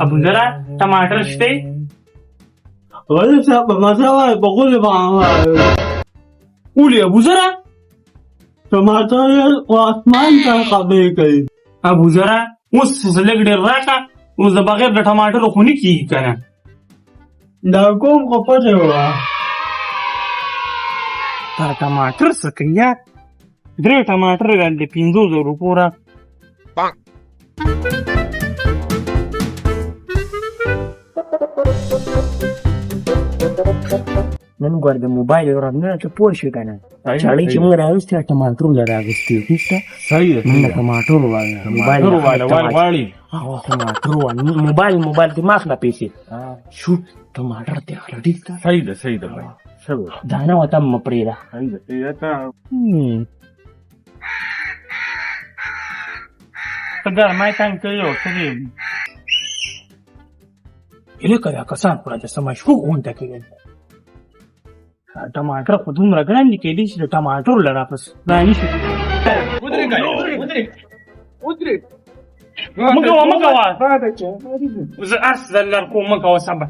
ابو ذرا टमाटर شته ولا صاحب ما سوى بقول معاه ولي ابو ذرا टमाटर आसमान का काबे गई ابو ذرا اوس لګ ډیر راکا اوس د بغیر د ټماټر خو نه کیږي کنه دا کوم خو پته وه تا ټماټر څه کوي یا 3 ټماټر باندې 500 روپو را نن ګور د موبایل ورنه ته پوه شو کنه چاړي چې موږ راوستي ټماټر لراغستي هیڅ صحیح ده موږ ټماټر وایو ټماټر واړی ټماټر وایو موبایل دماغ نه پیسي شو ټماټر ته خړډی صحیح ده بھائی دانا وته مپریدا صحیح ده تا څنګه مې څنګه یو څه اله کله کسان پر د سمای شو غونډه کوي ټماټر خو دومره ګران دي کې دي چې ټماټر لرا پس دا نشي ودري مګوا زه اصل لرکو مګوا سبا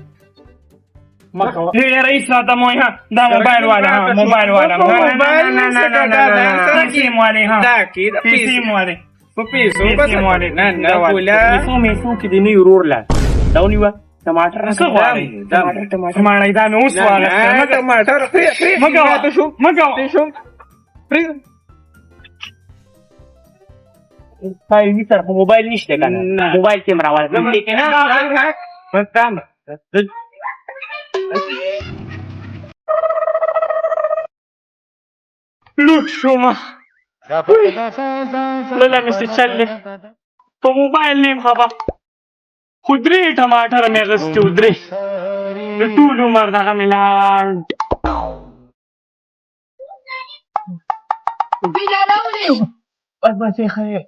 مګوا هي رئیس دا مویا دا موبایل والا موبایل والا نه سیم والا ها دا کې سیم والا په پیسو نه کولا میسو کې دی نه ورور لا دا ونیوا टमाटर څه غواړي ټماټر دا نو سواله टमाटर مګوا پای دې سره موبایل نشته کنه موبایل کیمرا والا دې کنه بس تام لوټ شوما لاله مست چلې په موبایل نیم خبر خو 3 ټماټر مې غستو 3 د ټول عمر دغه ملان بس خیر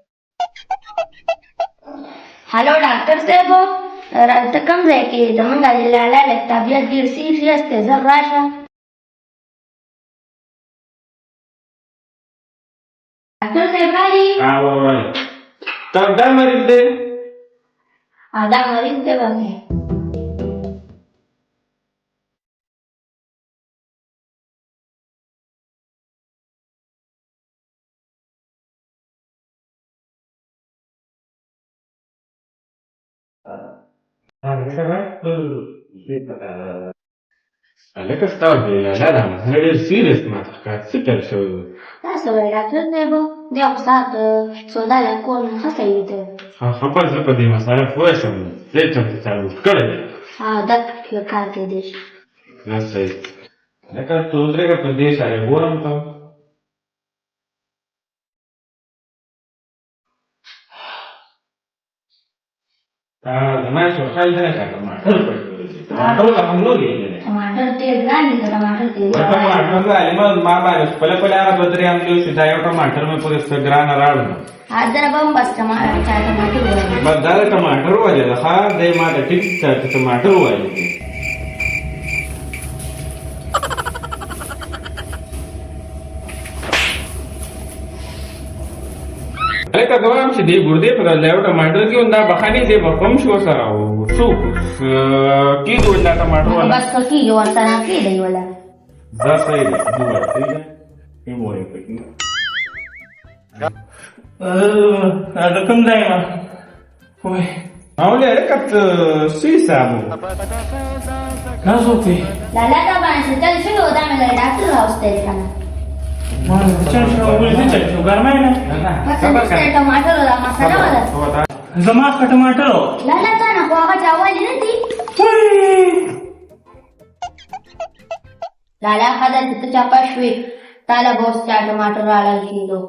हेलो डॉक्टर साहब रात कम ځای کې زمونږ د لالا له طبیعت ډېر سیریس دی زر راشه ډاکټر صاحب راغی وای دا مریض دی دا مریض دی باندې لکه ستاسو دی لاله ما ډېر سیریس ما ته څه تل شو تاسو وایي ډاکټر صاحب دی خو سات سودا له کور نه خسته دی خپل زه په دې مسله پوه شوم زه چې تصرف کړی دا کار کې دی نه صحیح لکه ټولګه په دې سره ګورم ته زما شو خیال نه کړم ټماټر هم نو دی टमाटर ډېر ګران دي टमाटर ډېر टमाटर علما ما باندې خپل هغه دوه درې هم دی چې دا یو ټماټر مې په ګران راوړم حاضر به بس टमाटर بس دا ټماټر وایي دا ښه دی ما ته ټیک ټماټر وایي لکه کوم چې دی ګردې په لایو ټماټر کې انده بخانی دی بخم شو سره او شو کی دوه ټماټر ولا بس کی یو سره کی دی ولا دا صحیح دی دوه صحیح دی موږ پکې دا کوم ځای ما وای اولې رکعت سی سامو تاسو ته لالا دا باندې تل شنو دا مې ډاکټر راوستل کنه ما چا شو ولې چې ګرمه نه پسند टमाटर ولا مساله ولا زما ټماټر لالا تا نه هغه چاوالې نه دي لالا خدای ته چا پښوی تاله بوس چا टमाटर والا کیلو